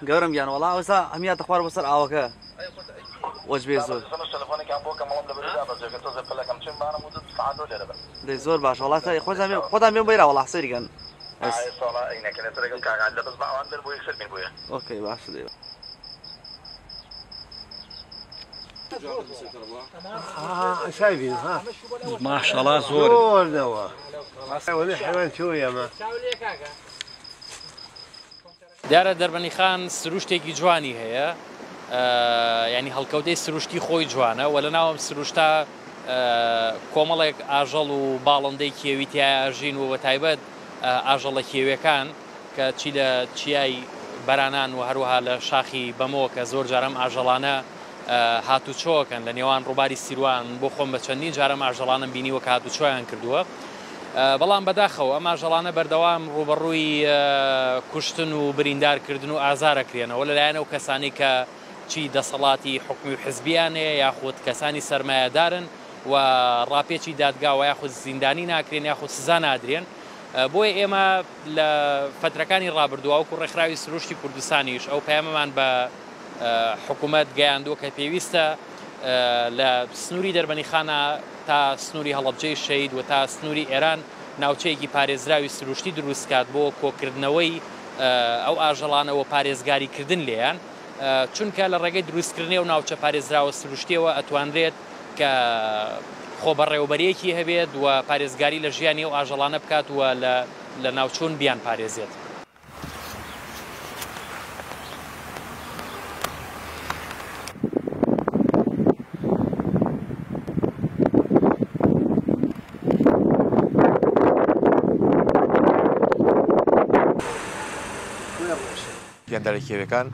گەورم گیان وەڵا ئەوسا هەمیاتە خوار بەسەر ئاوەکە وەجبێ زۆر دەی زۆر باش وڵات خۆتان بێن بەیرا وەڵا سەریگەن ئۆکەی باش دێ شايفين ها ما شاء الله زور دوا ولا حيوان شويه ما دیارە دەربەنیخان سروشتێکی جوانی هەیە ینی هەڵکەوتەی سروشتی خۆی جوانە و لە ناوم سروشتا کۆمەڵێک ئاژەڵ و باڵندەی کێویتیای ئاژین و بە تایبەت ئاژەڵە کێویەکان کە چی لە چیای بەرانان و هەروەها لە شاخی بەمەوە کە زۆر جارەم ئاژەڵانە هاتوچۆکەن لە نێوان ڕووباری سیروان بۆ خۆم بە چەندین جارەم ئاژەڵانم بینیوە کە هاتوچۆیان کردووە بەڵام بەداخەوە ئەم ئاژەڵانە بەردەوام ڕوبەڕووی کوشتن و بریندارکردن و ئازارەکرێنەوە لەلایەن ئەو کەسانی کە چی دەسەڵاتی حکمی و حزبیانەیە یاخود کەسانی سەرمایەدارن و ڕاپێکی دادگاوە یاخود زیندانی ناکرێن یاخود سزا نادرێن بۆیە ئێمە لە فترەکانی ڕابردووە وەکو ڕێکخراوی سروشتی کوردستانیش ئەو پەیامەمان بە حکوومەت گەیاندووە کە پێویستە لە سنووری دەربەنیخانە تا سنووری هەڵەبجەی شەید و تا سنووری ئێران ناوچەیەکی پارێزراوی سروشتی دروستکات بۆ کۆکردنەوەی ئەو ئاژەڵانەوە پارێزگاریکردن لێیان چونکە لە ڕێگەی دروستکردنی و ناوچە پارێزراوە سروشتیەوە ئەتوانرێت کە خۆبەڕێوەبەرەیەکی هەبێت و پارێزگاری لە ژیانی و ئاژەڵانە بکات و لە ناوچوون بیان پارێزێت. گەندەرە کێوەکان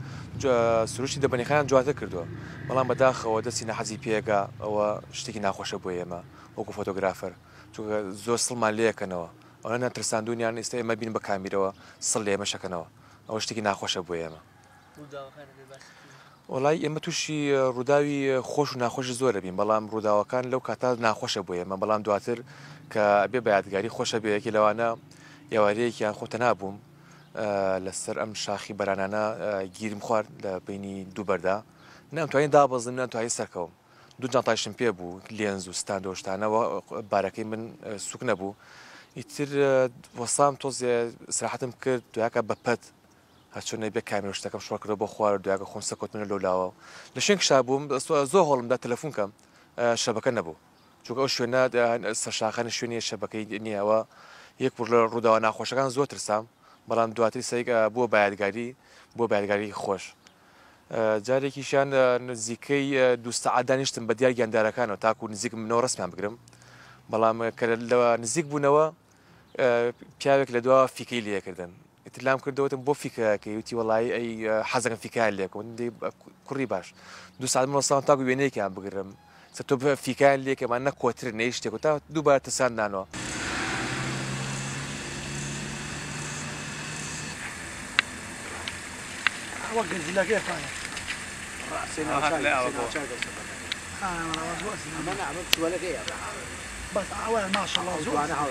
سروشتی دەربەنیخان جواتر کردووە بەڵام بەداخەوە دەستی نەحەزی پێگا ئەوە شتێکی ناخۆشە بۆ ئێمە وەکو فۆتۆگرافەر چونکە زۆر سڵمان لێەکەنەوە ئەوە نەترساندونیان ئێستا ئێمە بین بە کامیرەوە سڵ لێ ئێمە شەکەنەوە ئەوە شتێکی ناخۆشە بۆ ئێمە وڵای ئێمە تووشی ڕووداوی خۆش و ناخۆشی زۆرە بین بەڵام ڕووداوەکان لەو کاتا ناخۆشە بۆ ئێمە بەڵام دواتر کە بێ بە یادگاری خۆشە بەیەکی لەوانە یاوارەیەکیان خۆتە نابووم لەسەر ئەم شاخی بەرانانە گیرم خوارد لە بینی دوو بەردا نامتوانین دابەزم ناتوانین سەرکەوم دوو جانتایشم پێ بوو لێنز و ستاندۆشتانەوە بارەکەی من سوک نەبوو ئیتر وەسام تۆزێ سراحەتم کرد دویاکە بەپەت هەرچۆنە بێ کامیرە شتەکەم شوڕکردەوە بۆ خوارد دویاکە خۆم سەکۆتمنە لەولاوە لە شوێن کشا بووم زۆر هەوڵمدا تەلەفۆن کەم شەبەکە نەبوو چونکە ئەو شوێنە سەرشاخانە شوێنی شەبەکەی نییەوە یەک پڕ لە ڕووداوە ناخۆشەکان زۆر ترسام بەڵام دواتری سەیکە بۆ بایادگاری خۆش جارێکیشان نزیکەی دوو سەعات دانیشتم بە دیار گیاندارەکانەوە تاکو نزیکم منەوە ڕستمیان بگرم بەڵام کە لەوە نزیک بوونەوە پیاوێک لە دوا فیکەی لێکردن ئیتر لام کردەوەتم بۆ فیکەکەی وتی وەڵایی ئەی حەزەکەم فیکای لێکەوە کوڕی باش دوو ساعت منەوەسان تاکو وێنەیەکیان بگرم تۆ فیکایان لێکەمان نەکۆتر نەی شتێک و تا دووبارە تەساندانەوە وقت زلاقيه فاير راسنا لا بس ما شاء الله زوانا